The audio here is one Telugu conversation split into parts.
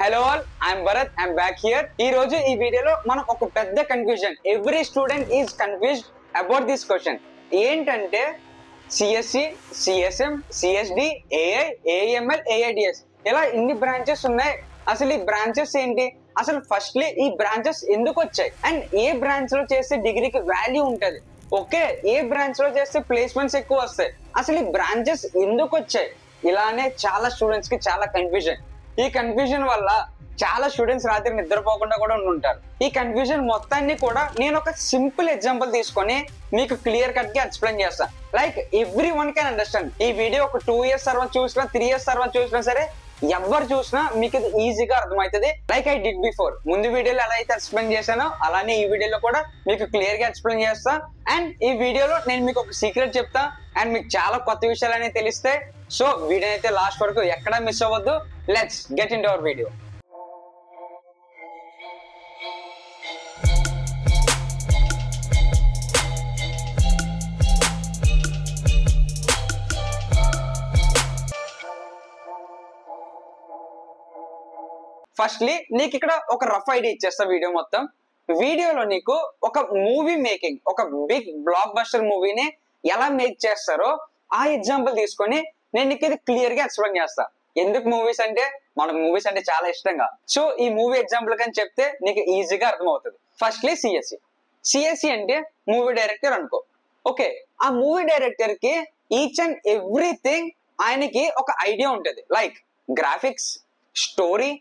Hello all, I'm Bharat. I'm back here. ఈ రోజు ఈ వీడియోలో మనం ఒక పెద్ద confusion, every student is confused about this question. ఏంటంటే CSC, CSM, CSD, AI, AML, AIDS ఇలా ఇన్ని బ్రాంచెస్ ఉన్నాయి. అసలు ఈ బ్రాంచెస్ ఏంటి? అసలు ఫస్ట్లీ ఈ బ్రాంచెస్ ఎందుకు వచ్చాయి అండ్ ఏ బ్రాంచ్ లో చేస్తే డిగ్రీకి వాల్యూ ఉంటది, ఓకే, ఏ బ్రాంచ్ లో చేస్తే ప్లేస్మెంట్స్ ఎక్కువ వస్తాయి, అసలు ఈ బ్రాంచెస్ ఎందుకు వచ్చాయి? ఇలానే చాలా స్టూడెంట్స్ కి చాలా కన్ఫ్యూజన్. ఈ కన్ఫ్యూజన్ వల్ల చాలా స్టూడెంట్స్ రాత్రి నిద్రపోకుండా కూడా ఉంటారు. ఈ కన్ఫ్యూజన్ మొత్తాన్ని కూడా నేను ఒక సింపుల్ ఎగ్జాంపుల్ తీసుకొని మీకు క్లియర్ కట్ గా ఎక్స్ప్లెయిన్ చేస్తాను. Like every one can understand. ఈ వీడియో ఒక 2 years తర్వాత చూసినా 3 years తర్వాత చూసినా సరే ఎవరు చూసినా మీకు ఇది ఈజీగా అర్థమవుతుంది. Like I did before. ముందు వీడియోలో ఎలా అయితే ఎక్స్ప్లెయిన్ చేశానో అలానే ఈ వీడియోలో కూడా మీకు క్లియర్ గా ఎక్స్ప్లెయిన్ చేస్తా. అండ్ ఈ వీడియోలో నేను మీకు ఒక సీక్రెట్ చెప్తా అండ్ మీకు చాలా కొత్త విషయాలు అనేవి తెలిస్తే. సో వీడియో అయితే లాస్ట్ వరకు ఎక్కడా మిస్ అవ్వద్దు. Let's get in to our video. Firstly నీకు ఇక్కడ ఒక రఫ్ ఐడియా ఇచ్చేస్తా వీడియో మొత్తం. వీడియోలో నీకు ఒక మూవీ మేకింగ్, ఒక బిగ్ బ్లాక్ బస్టర్ మూవీని ఎలా మేక్ చేస్తారో ఆ ఎగ్జాంపుల్ తీసుకొని నేను నీకు ఇది క్లియర్ గా ఎక్స్ప్లెయిన్ చేస్తా. ఎందుకు మూవీస్ అంటే మనకు మూవీస్ అంటే చాలా ఇష్టంగా. సో ఈ మూవీ ఎగ్జాంపుల్ కానీ చెప్తే నీకు ఈజీగా అర్థమవుతుంది. Firstly CSE. సిఎస్సి అంటే మూవీ డైరెక్టర్ అనుకో. ఓకే, ఆ మూవీ డైరెక్టర్ కి ఈచ్ అండ్ ఎవ్రీథింగ్ ఆయనకి ఒక ఐడియా ఉంటుంది. Like graphics, story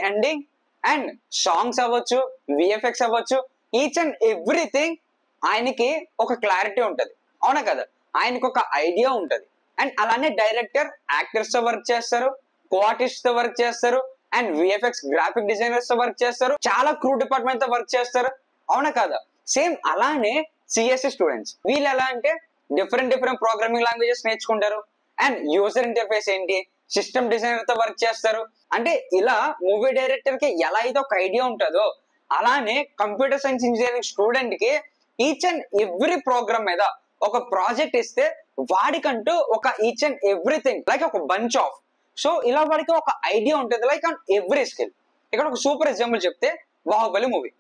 ending and songs అవ్వచ్చు, విఎఫ్ఎక్స్ అవ్వచ్చు, ఈచ్ అండ్ ఎవ్రీథింగ్ ఆయనకి ఒక క్లారిటీ ఉంటుంది. అవునా కదా? ఆయనకు ఒక ఐడియా ఉంటుంది. అండ్ అలానే డైరెక్టర్ యాక్టర్స్ తో వర్క్ చేస్తారు, కో ఆర్టిస్ట్ తో వర్క్ చేస్తారు అండ్ విఎఫ్ఎక్స్ గ్రాఫిక్ డిజైనర్స్ తో వర్క్ చేస్తారు, చాలా క్రూ డిపార్ట్మెంట్ తో వర్క్ చేస్తారు. అవునా కదా? సేమ్ అలానే సిఎస్సి స్టూడెంట్స్ వీళ్ళు ఎలా అంటే డిఫరెంట్ ప్రోగ్రామింగ్ లాంగ్వేజెస్ నేర్చుకుంటారు అండ్ యూజర్ ఇంటర్ఫేస్ ఏంటి, సిస్టమ్ డిజైనర్ తో వర్క్ చేస్తారు. అంటే ఇలా మూవీ డైరెక్టర్ కి ఎలా అయితే ఒక ఐడియా ఉంటుందో అలానే కంప్యూటర్ సైన్స్ ఇంజనీరింగ్ స్టూడెంట్ కి ఈచ్ అండ్ ఎవ్రీ ప్రోగ్రామ్ మీద ఒక ప్రాజెక్ట్ ఇస్తే వాడికంటూ ఒక ఈచ్ అండ్ ఎవ్రీథింగ్ లైక్ ఒక బంచ్ ఆఫ్, సో ఇలా వాడికి ఒక ఐడియా ఉంటుంది లైక్ ఆన్ ఎవ్రీ స్కిల్. ఇక్కడ ఒక సూపర్ ఎగ్జాంపుల్ చెప్తే బాహుబలి మూవీ.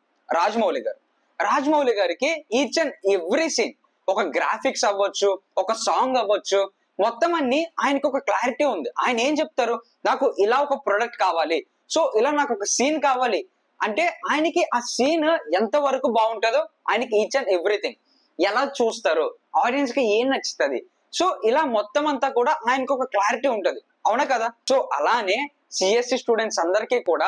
రాజమౌళి గారికి ఈచ్ అండ్ ఎవ్రీ సీన్, ఒక గ్రాఫిక్స్ అవ్వచ్చు, ఒక సాంగ్ అవ్వచ్చు, మొత్తం అన్ని ఆయనకు ఒక క్లారిటీ ఉంది. ఆయన ఏం చెప్తారు, నాకు ఇలా ఒక ప్రొడక్ట్ కావాలి, సో ఇలా నాకు ఒక సీన్ కావాలి అంటే ఆయనకి ఆ సీన్ ఎంత వరకు బాగుంటుందో ఆయనకి ఈచ్ అండ్ ఎవ్రీథింగ్ ఎలా చూస్తారు, ఆడియన్స్ కి ఏం నచ్చుతుంది, సో ఇలా మొత్తం అంతా కూడా ఆయనకు ఒక క్లారిటీ ఉంటుంది. అవునా కదా? సో అలానే సిఎస్సి స్టూడెంట్స్ అందరికీ కూడా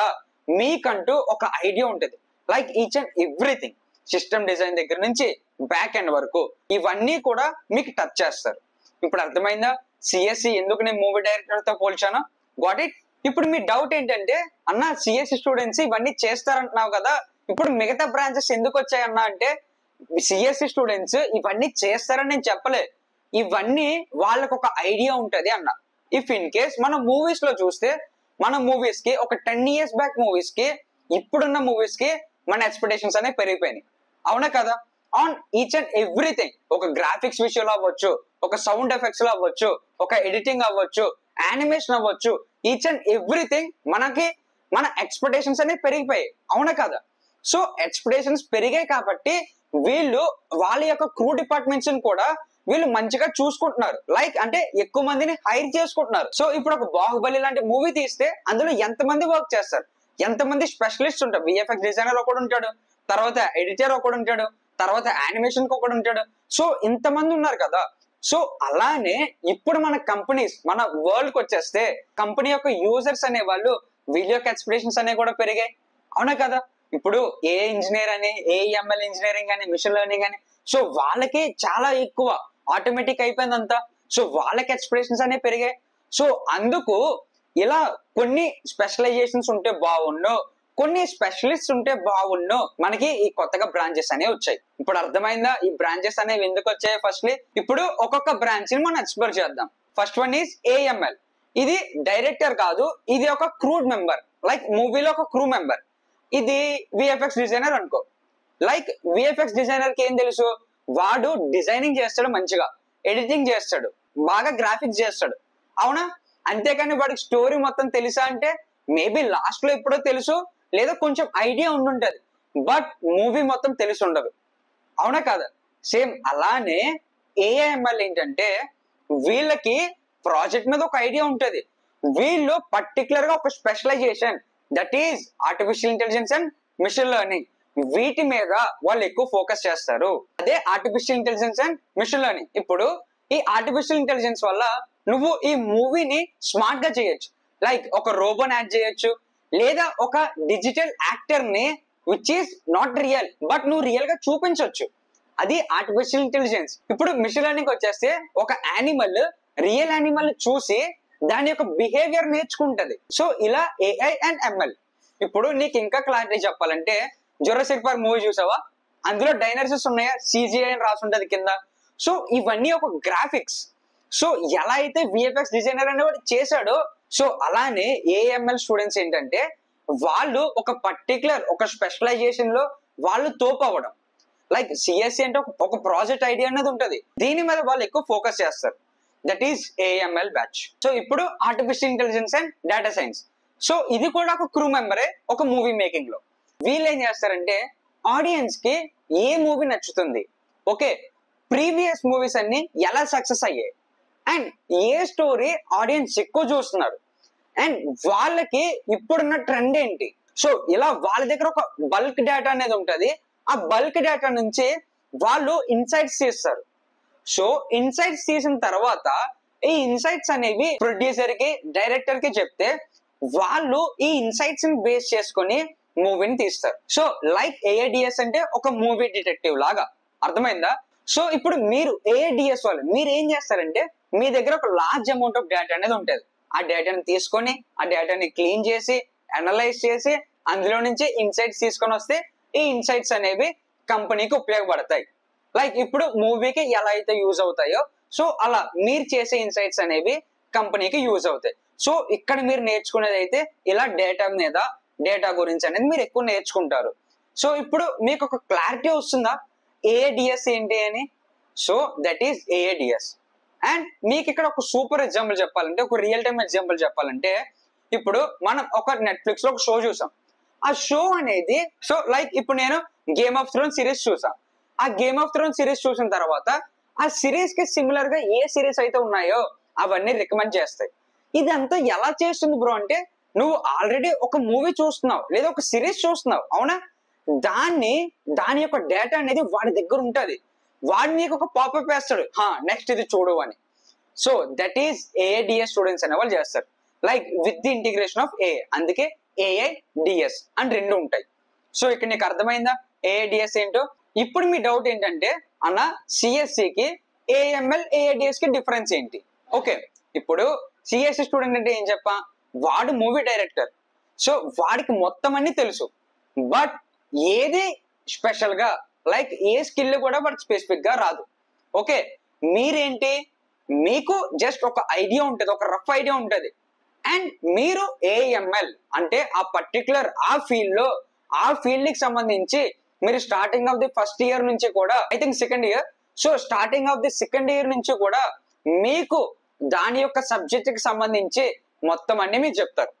మీకంటూ ఒక ఐడియా ఉంటుంది. Like each and everything, system design దగ్గర నుంచి బ్యాక్ ఎండ్ వరకు ఇవన్నీ కూడా మీకు టచ్ చేస్తారు. ఇప్పుడు అర్థమైందా సిఎస్సి ఎందుకు నేను మూవీ డైరెక్టర్ తో పోల్చాను? Got it. ఇప్పుడు మీ డౌట్ ఏంటంటే, అన్న సిఎస్సి స్టూడెంట్స్ ఇవన్నీ చేస్తారంటున్నావు కదా, ఇప్పుడు మిగతా బ్రాంచెస్ ఎందుకు వచ్చాయన్నా అంటే సిఎస్సి స్టూడెంట్స్ ఇవన్నీ చేస్తారని నేను చెప్పలే, ఇవన్నీ వాళ్ళకు ఒక ఐడియా ఉంటది అన్న. ఇఫ్ ఇన్ కేస్ మన మూవీస్ లో చూస్తే మన మూవీస్ కి ఒక 10 years బ్యాక్ మూవీస్ కి ఇప్పుడున్న మూవీస్ కి మన ఎక్స్పెక్టేషన్స్ అనేవి పెరిగిపోయినాయి. అవునా కదా? ఆన్ ఈచ్ అండ్ ఎవ్రీథింగ్, ఒక గ్రాఫిక్స్ విషయంలో అవ్వచ్చు, ఒక సౌండ్ ఎఫెక్ట్స్ లో అవ్వచ్చు, ఒక ఎడిటింగ్ అవ్వచ్చు, యానిమేషన్ అవ్వచ్చు, ఈచ్ అండ్ ఎవ్రీథింగ్ మనకి మన ఎక్స్పెక్టేషన్స్ అనేవి పెరిగిపోయాయి. అవునా కదా? సో ఎక్స్పెక్టేషన్స్ పెరిగాయి కాబట్టి వీళ్ళు వాళ్ళ యొక్క క్రూ డిపార్ట్మెంట్స్ కూడా వీళ్ళు మంచిగా చూసుకుంటున్నారు. లైక్ అంటే ఎక్కువ మందిని హైర్ చేసుకుంటున్నారు. సో ఇప్పుడు ఒక బాహుబలి లాంటి మూవీ తీస్తే అందులో ఎంతమంది వర్క్ చేస్తారు, ఎంతమంది స్పెషలిస్ట్ ఉంటారు. విఎఫ్ఎక్స్ డిజైనర్ ఒకడు ఉంటాడు, తర్వాత ఎడిటర్ ఒకడు ఉంటాడు, తర్వాత యానిమేషన్ ఒకడు ఉంటాడు. సో ఇంతమంది ఉన్నారు కదా. సో అలానే ఇప్పుడు మన కంపెనీస్, మన వరల్డ్ కి వచ్చేస్తే కంపెనీ యొక్క యూజర్స్ అనే వాళ్ళు వీళ్ళ యొక్క ఎక్స్పెక్టేషన్స్ అనేవి కూడా పెరిగాయి. అవునా కదా? ఇప్పుడు ఏ ఇంజనీర్ అని, ఏఎంఎల్ ఇంజనీరింగ్ అని, మిషన్ లెర్నింగ్ అని, సో వాళ్ళకి చాలా ఎక్కువ ఆటోమేటిక్ అయిపోయింది అంతా. సో వాళ్ళకి ఎక్స్పెక్టేషన్స్ అనేవి పెరిగాయి. సో అందుకు ఇలా కొన్ని స్పెషలైజేషన్స్ ఉంటే బాగుండు, కొన్ని స్పెషలిస్ట్ ఉంటే బాగుండు, మనకి ఈ కొత్తగా బ్రాంచెస్ అనేవి వచ్చాయి. ఇప్పుడు అర్థమైందా ఈ బ్రాంచెస్ అనేవి ఎందుకు వచ్చాయి? ఫస్ట్లీ ఇప్పుడు ఒక్కొక్క బ్రాంచ్ ని మనం ఎక్స్ప్లోర్ చేద్దాం. First one is AML. ఇది డైరెక్టర్ కాదు, ఇది ఒక క్రూ మెంబర్, లైక్ మూవీలో ఒక క్రూ మెంబర్. ఇది విఎఫ్ఎక్స్ డిజైనర్ అనుకో. లైక్ విఎఫ్ఎక్స్ డిజైనర్ కి ఏం తెలుసు, వాడు డిజైనింగ్ చేస్తాడు, మంచిగా ఎడిటింగ్ చేస్తాడు, బాగా గ్రాఫిక్స్ చేస్తాడు. అవునా? అంతేకాని వాడికి స్టోరీ మొత్తం తెలుసా అంటే మేబీ లాస్ట్ లో ఎప్పుడో తెలుసు, లేదా కొంచెం ఐడియా ఉండుంటది, బట్ మూవీ మొత్తం తెలిసి ఉండదు. అవునా కాదా? సేమ్ అలానే ఏఐఎంఎల్ ఏంటంటే వీళ్ళకి ప్రాజెక్ట్ మీద ఒక ఐడియా ఉంటది, వీళ్ళు పర్టికులర్ గా ఒక specialization, that is artificial intelligence and machine learning, వీటి మీద వాళ్ళు ఎక్కువ ఫోకస్ చేస్తారు. అదే artificial intelligence and machine learning. ఇప్పుడు ఈ ఆర్టిఫిషియల్ ఇంటెలిజెన్స్ వల్ల నువ్వు ఈ మూవీని స్మార్ట్ గా చేయొచ్చు, లైక్ ఒక రోబోని యాడ్ చేయొచ్చు, లేదా ఒక డిజిటల్ యాక్టర్ ని which is not real but నువ్వు రియల్ గా చూపించవచ్చు. అది ఆర్టిఫిషియల్ ఇంటెలిజెన్స్. ఇప్పుడు మిషన్ లెర్నింగ్ వచ్చేస్తే ఒక యానిమల్ రియల్ యానిమల్ చూసి దాని యొక్క బిహేవియర్ నేర్చుకుంటది. సో ఇలా ఏఐ అండ్ ఎంఎల్. ఇప్పుడు నీకు ఇంకా క్లారిటీ చెప్పాలంటే జురాసిక్ పార్క్ మూవీ చూసావా? అందులో డైనోసార్స్ ఉన్నాయా, సిజిఐ అని రాసి ఉంటది కింద. సో ఇవన్నీ ఒక గ్రాఫిక్స్. సో ఎలా అయితే విఎఫ్ఎక్స్ డిజైనర్ అనేవాడు చేశాడో, సో అలానే ఏఎంఎల్ స్టూడెంట్స్ ఏంటంటే వాళ్ళు ఒక పర్టికులర్ ఒక స్పెషలైజేషన్ లో వాళ్ళు తోపు అవ్వడం. లైక్ సిఎస్సి అంటే ఒక ప్రాజెక్ట్ ఐడియా అనేది ఉంటది, దీని మీద వాళ్ళు ఎక్కువ ఫోకస్ చేస్తారు. That is AML batch. So ఇప్పుడు artificial intelligence and data science. So ఇది కూడా ఒక క్రూ మెంబరే ఒక మూవీ మేకింగ్ లో. వీళ్ళు ఏం చేస్తారంటే ఆడియన్స్ కి ఏ మూవీ నచ్చుతుంది, ఓకే, ప్రీవియస్ మూవీస్ అన్ని ఎలా సక్సెస్ అయ్యాయి, అండ్ ఏ స్టోరీ ఆడియన్స్ ఎక్కువ చూస్తున్నారు, అండ్ వాళ్ళకి ఇప్పుడున్న ట్రెండ్ ఏంటి. సో ఇలా వాళ్ళ దగ్గర ఒక బల్క్ డేటా అనేది ఉంటది. ఆ బల్క్ డేటా నుంచి వాళ్ళు ఇన్సైట్స్ తీస్తారు. సో ఇన్సైట్స్ తీసిన తర్వాత ఈ ఇన్సైట్స్ అనేవి ప్రొడ్యూసర్ కి డైరెక్టర్ కి చెప్తే వాళ్ళు ఈ ఇన్సైట్స్ ని బేస్ చేసుకొని మూవీని తీస్తారు. సో లైక్ ఏఐడిఎస్ అంటే ఒక మూవీ డిటెక్టివ్ లాగా. అర్థమైందా? సో ఇప్పుడు మీరు ఏఐడిఎస్ వాళ్ళు మీరు ఏం చేస్తారంటే మీ దగ్గర ఒక లార్జ్ అమౌంట్ ఆఫ్ డేటా అనేది ఉంటుంది. ఆ డేటాని తీసుకొని ఆ డేటాని క్లీన్ చేసి అనలైజ్ చేసి అందులో నుంచి ఇన్సైట్స్ తీసుకొని వస్తే ఈ ఇన్సైట్స్ అనేవి కంపెనీకి ఉపయోగపడతాయి. లైక్ ఇప్పుడు మూవీకి ఎలా అయితే యూజ్ అవుతాయో సో అలా మీరు చేసే ఇన్సైట్స్ అనేవి కంపెనీకి యూజ్ అవుతాయి. సో ఇక్కడ మీరు నేర్చుకునేది అయితే ఇలా డేటా మీద, డేటా గురించి అనేది మీరు ఎక్కువ నేర్చుకుంటారు. సో ఇప్పుడు మీకు ఒక క్లారిటీ వస్తుందా ఏఐడిఎస్ ఏంటి అని? So that is AIDS. And మీకు ఇక్కడ ఒక సూపర్ ఎగ్జాంపుల్ చెప్పాలంటే, ఒక రియల్ టైమ్ ఎగ్జాంపుల్ చెప్పాలంటే, ఇప్పుడు మనం ఒక నెట్ఫ్లిక్స్ లో ఒక షో చూసాం. ఆ షో అనేది సో లైక్ ఇప్పుడు నేను గేమ్ ఆఫ్ థ్రోన్స్ సిరీస్ చూసా. ఆ గేమ్ ఆఫ్ థ్రోన్స్ సిరీస్ చూసిన తర్వాత ఆ సిరీస్ కి సిమిలర్ గా ఏ సిరీస్ అయితే ఉన్నాయో అవన్నీ రికమెండ్ చేస్తాయి. ఇదంతా ఎలా చేస్తుంది బ్రో అంటే, నువ్వు ఆల్రెడీ ఒక మూవీ చూస్తున్నావు లేదా ఒక సిరీస్ చూస్తున్నావు, అవునా? దాని యొక్క డేటా అనేది వాడి దగ్గర ఉంటది. వాడు నీకు ఒక పాపప్ వేస్తాడు, నెక్స్ట్ ఇది చూడు అని. So that is AIDS students అనే వాళ్ళు చేస్తారు, like with the integration of AI. అందుకే ఏఐడిఎస్ అని రెండు ఉంటాయి. సో ఇక్కడ నీకు అర్థమైందా ఏఐడిఎస్ ఏంటో? ఇప్పుడు మీ డౌట్ ఏంటంటే అన్న సిఎస్సికి ఏఎంఎల్ ఏఐడిఎస్ కి డిఫరెన్స్ ఏంటి? ఓకే, ఇప్పుడు సిఎస్సి స్టూడెంట్ అంటే ఏం చెప్పా, వాడు మూవీ డైరెక్టర్. సో వాడికి మొత్తం అన్ని తెలుసు, బట్ ఏది స్పెషల్ గా లైక్ ఏ స్కిల్ కూడా వాడికి స్పెసిఫిక్ గా రాదు. ఓకే, మీరేంటి, మీకు జస్ట్ ఒక ఐడియా ఉంటది, ఒక రఫ్ ఐడియా ఉంటది. అండ్ మీరు ఏఎంఎల్ అంటే ఆ పర్టికులర్ ఆ ఫీల్డ్ కి సంబంధించి మీరు starting of the first year నుంచి కూడా, I think second year, so starting of the second year నుంచి కూడా మీకు దాని యొక్క సబ్జెక్ట్ కి సంబంధించి మొత్తం అన్ని మీకు చెప్తారు.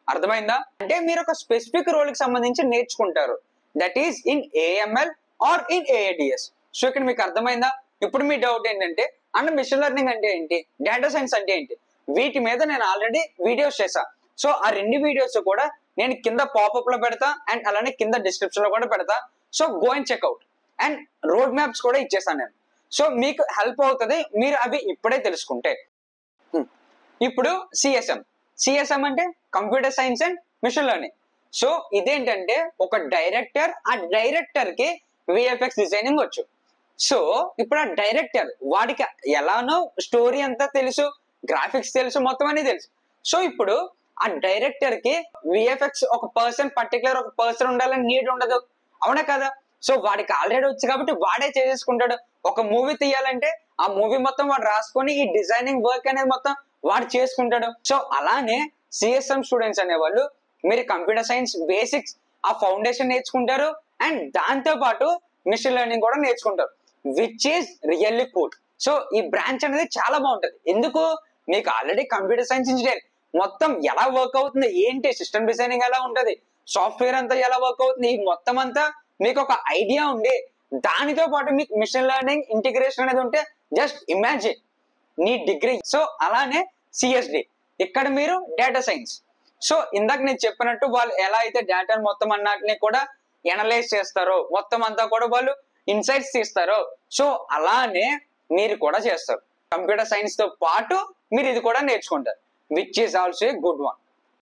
అర్థమైందా? అంటే మీరు ఒక స్పెసిఫిక్ రోల్ కి సంబంధించి నేర్చుకుంటారు. That is in AML or in AIDS. So ఇక్కడ మీకు అర్థమైందా? ఇప్పుడు మీ డౌట్ ఏంటంటే అన్న మిషన్ లెర్నింగ్ అంటే ఏంటి, డేటా సైన్స్ అంటే ఏంటి? వీటి మీద నేను ఆల్రెడీ వీడియోస్ చేశా. సో ఆ రెండు వీడియోస్ కూడా నేను కింద పాపప్ లో పెడతా అండ్ అలానే కింద డిస్క్రిప్షన్ లో కూడా పెడతా. So go and checkout. And road maps కూడా ఇచ్చేసాను నేను. సో మీకు హెల్ప్ అవుతుంది మీరు అవి ఇప్పుడే తెలుసుకుంటే. ఇప్పుడు సిఎస్ఎం అంటే computer science and machine learning. So ఇదేంటంటే ఒక డైరెక్టర్, ఆ డైరెక్టర్ కి విఎఫ్ఎక్స్ డిజైనింగ్ వచ్చు. సో ఇప్పుడు ఆ డైరెక్టర్ వాడికి ఎలానో స్టోరీ అంతా తెలుసు, గ్రాఫిక్స్ తెలుసు, మొత్తం అన్ని తెలుసు. సో ఇప్పుడు ఆ డైరెక్టర్ కి విఎఫ్ఎక్స్ ఒక పర్టికులర్ ఒక పర్సన్ ఉండాలని నీడ్ ఉండదు, అవునా కదా? సో వాడికి ఆల్రెడీ వచ్చు కాబట్టి వాడే చేసేసుకుంటాడు. ఒక మూవీ తీయాలంటే ఆ మూవీ మొత్తం వాడు రాసుకొని ఈ డిజైనింగ్ వర్క్ అనేది మొత్తం వాడు చేసుకుంటాడు. సో అలానే సిఎస్ఎం స్టూడెంట్స్ అనేవాళ్ళు మీరు కంప్యూటర్ సైన్స్ బేసిక్స్ ఆ ఫౌండేషన్ నేర్చుకుంటారు అండ్ దాంతో పాటు మిషన్ లెర్నింగ్ కూడా నేర్చుకుంటారు, which is really cool. So ఈ బ్రాంచ్ అనేది చాలా బాగుంటది. ఎందుకు? మీకు ఆల్రెడీ కంప్యూటర్ సైన్స్ ఇంజనీర్ మొత్తం ఎలా వర్క్ అవుతుంది, ఏంటి సిస్టమ్ డిజైనింగ్ ఎలా ఉంటది, సాఫ్ట్వేర్ అంతా ఎలా వర్క్ అవుతుంది, ఈ మొత్తం అంతా మీకు ఒక ఐడియా ఉండి దానితో పాటు మీకు మిషన్ లెర్నింగ్ ఇంటిగ్రేషన్ అనేది ఉంటే జస్ట్ ఇమాజిన్ నీ డిగ్రీ. సో అలానే సిఎస్డి, ఇక్కడ మీరు డేటా సైన్స్. సో ఇందాక నేను చెప్పినట్టు వాళ్ళు ఎలా అయితే డేటాను మొత్తం అన్నిటిని కూడా ఎనలైజ్ చేస్తారో, మొత్తం అంతా కూడా వాళ్ళు ఇన్సైట్స్ తీస్తారో, సో అలానే మీరు కూడా చేస్తారు. కంప్యూటర్ సైన్స్ తో పాటు మీరు ఇది కూడా నేర్చుకుంటారు, which is also a good one.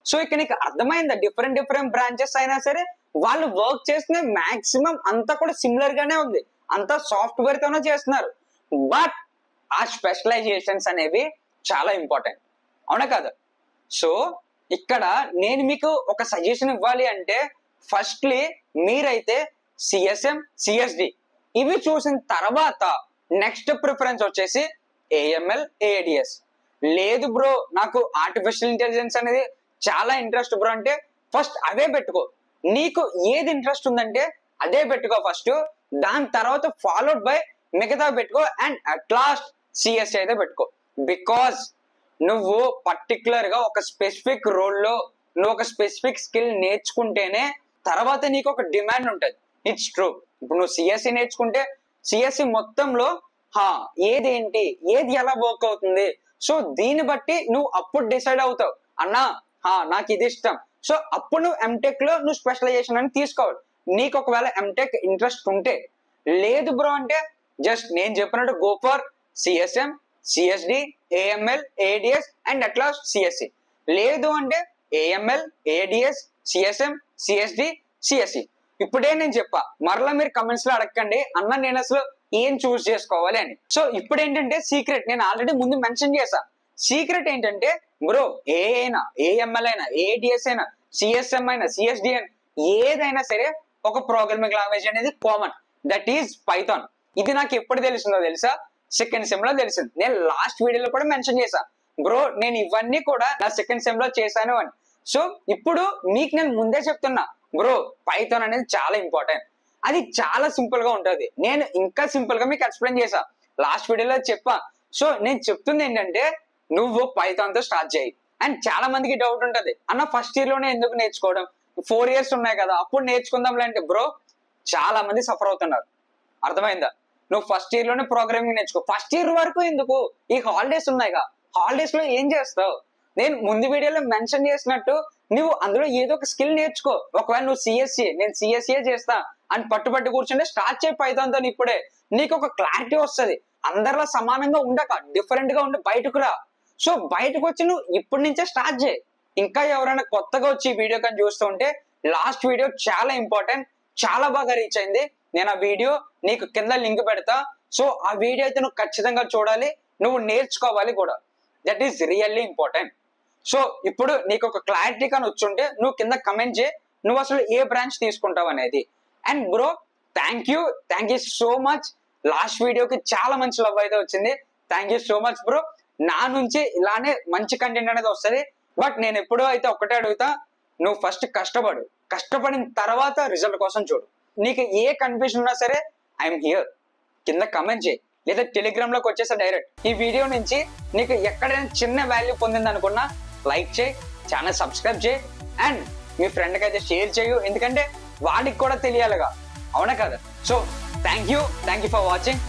So ఇక్కడ నీకు అర్థమైందా, డిఫరెంట్ బ్రాంచెస్ అయినా సరే వాళ్ళు వర్క్ చేసిన మాక్సిమం అంతా కూడా సిమిలర్ గానే ఉంది, అంతా సాఫ్ట్వేర్ తోనే చేస్తున్నారు. బట్ ఆ స్పెషలైజేషన్స్ అనేవి చాలా ఇంపార్టెంట్, అవునా కదా? సో ఇక్కడ నేను మీకు ఒక సజెషన్ ఇవ్వాలి అంటే, ఫస్ట్లీ మీరైతే సిఎస్ఎం సిఎస్డి ఇవి చూసిన తర్వాత నెక్స్ట్ ప్రిఫరెన్స్ వచ్చేసి ఏఎంఎల్ ఏడిఎస్. లేదు బ్రో నాకు ఆర్టిఫిషియల్ ఇంటెలిజెన్స్ అనేది చాలా ఇంట్రెస్ట్ బ్రో అంటే ఫస్ట్ అవే పెట్టుకో. నీకు ఏది ఇంట్రెస్ట్ ఉందంటే అదే పెట్టుకో ఫస్ట్, దాని తర్వాత ఫాలోడ్ బై మిగతా పెట్టుకో, అండ్ అట్ లాస్ట్ సిఎస్సి అయితే పెట్టుకో. బికాజ్ నువ్వు పర్టికులర్ గా ఒక స్పెసిఫిక్ రోల్లో నువ్వు ఒక స్పెసిఫిక్ స్కిల్ నేర్చుకుంటేనే తర్వాత నీకు ఒక డిమాండ్ ఉంటుంది. It's true. ఇప్పుడు నువ్వు సిఎస్సి నేర్చుకుంటే సిఎస్సి మొత్తంలో ఏదేంటి, ఏది ఎలా వర్క్ అవుతుంది, సో దీన్ని బట్టి నువ్వు అప్పుడు డిసైడ్ అవుతావు, అన్నా నాకు ఇది ఇష్టం. సో అప్పుడు నువ్వు ఎంటెక్ లో నువ్వు స్పెషలైజేషన్ అని తీసుకోవాలి, నీకు ఒకవేళ ఎంటెక్ ఇంట్రెస్ట్ ఉంటే. లేదు బ్రో అంటే జస్ట్ నేను చెప్పినట్టు go for CSM CSD AML ADS and అట్లా సిఎస్సి. లేదు అంటే AML ADS CSM CSD CSE. ఇప్పుడే నేను చెప్పా, మరలా మీరు కమెంట్స్ లో అడగండి అన్న నేను అసలు ఏం చూస్ చేసుకోవాలి అని. సో ఇప్పుడు ఏంటంటే సీక్రెట్ నేను ఆల్రెడీ ముందు మెన్షన్ చేశా. సీక్రెట్ ఏంటంటే బ్రో ఏ అయినా ఏఎంఎల్ అయినా ఏడిఎస్ అయినా సిఎస్ఎం అయినా సిఎస్డి అయినా ఏదైనా సరే ఒక ప్రోగ్రామింగ్ లాంగ్వేజ్ అనేది కామన్, దట్ ఈజ్ పైథాన్. ఇది నాకు ఎప్పుడు తెలిసిందో తెలుసా, సెకండ్ సెమ్ లో తెలిసింది. నేను లాస్ట్ వీడియోలో కూడా మెన్షన్ చేశా, బ్రో నేను ఇవన్నీ కూడా నా సెకండ్ సెమ్ లో చేశాను అని. సో ఇప్పుడు మీకు నేను ముందే చెప్తున్నా, బ్రో పైథాన్ అనేది చాలా ఇంపార్టెంట్, అది చాలా సింపుల్ గా ఉంటది. నేను ఇంకా సింపుల్ గా మీకు ఎక్స్ప్లెయిన్ చేశా, లాస్ట్ వీడియోలో చెప్పా. సో నేను చెప్తుంది ఏంటంటే నువ్వు పైథాన్ తో స్టార్ట్ చేయి. అండ్ చాలా మందికి డౌట్ ఉంటది, అన్న ఫస్ట్ ఇయర్ లోనే ఎందుకు నేర్చుకోవడం, 4 years ఉన్నాయి కదా అప్పుడు నేర్చుకుందాంలే అంటే, బ్రో చాలా మంది సఫర్ అవుతున్నారు, అర్థమైందా? నువ్వు ఫస్ట్ ఇయర్ లోనే ప్రోగ్రామింగ్ నేర్చుకో. ఫస్ట్ ఇయర్ వరకు ఎందుకు, ఈ హాలిడేస్ ఉన్నాయిగా, హాలిడేస్ లో ఏం చేస్తావు? నేను ముందు వీడియోలో మెన్షన్ చేసినట్టు నువ్వు అందులో ఏదో ఒక స్కిల్ నేర్చుకో. ఒకవేళ నువ్వు సిఎస్సి నేను సిఎస్సిఏ చేస్తా అని పట్టుబట్టి కూర్చుంటే స్టార్ట్ చేయి పైథాన్ తో. ఇప్పుడే నీకు ఒక క్లారిటీ వస్తుంది. అందరిలో సమానంగా ఉండక డిఫరెంట్ గా ఉండి బయటకు రా. సో బయటకు వచ్చి నువ్వు ఇప్పటి నుంచే స్టార్ట్ చేయి. ఇంకా ఎవరైనా కొత్తగా వచ్చి ఈ వీడియో కానీ చూస్తూ ఉంటే, లాస్ట్ వీడియో చాలా ఇంపార్టెంట్, చాలా బాగా రీచ్ అయింది. నేను ఆ వీడియో నీకు కింద లింక్ పెడతా. సో ఆ వీడియో అయితే నువ్వు ఖచ్చితంగా చూడాలి, నువ్వు నేర్చుకోవాలి కూడా, that is really important. So ఇప్పుడు నీకు ఒక క్లారిటీ కానీ వచ్చుంటే నువ్వు కింద కమెంట్ చేయి, నువ్వు అసలు ఏ బ్రాంచ్ తీసుకుంటావు అనేది. And bro thank you so much. Last వీడియోకి చాలా మంచి లవ్ అయితే వచ్చింది, thank you so much bro. నా నుంచి ఇలానే మంచి కంటెంట్ అనేది వస్తుంది. బట్ నేను ఎప్పుడూ అయితే ఒక్కటే అడుగుతా, నువ్వు ఫస్ట్ కష్టపడిన తర్వాత రిజల్ట్ కోసం చూడు. నీకు ఏ కన్ఫ్యూజన్ ఉన్నా సరే ఐఎమ్ హియర్, కింద కమెంట్ చేయి, లేదా టెలిగ్రామ్ లోకి వచ్చేసా డైరెక్ట్. ఈ వీడియో నుంచి నీకు ఎక్కడైనా చిన్న వాల్యూ పొందింది అనుకున్నా లైక్ చేయి, ఛానల్ సబ్స్క్రైబ్ చేయి, అండ్ మీ ఫ్రెండ్కి అయితే షేర్ చేయు, ఎందుకంటే వాడికి కూడా తెలియాలిగా, అవునా కదా? So thank you for watching.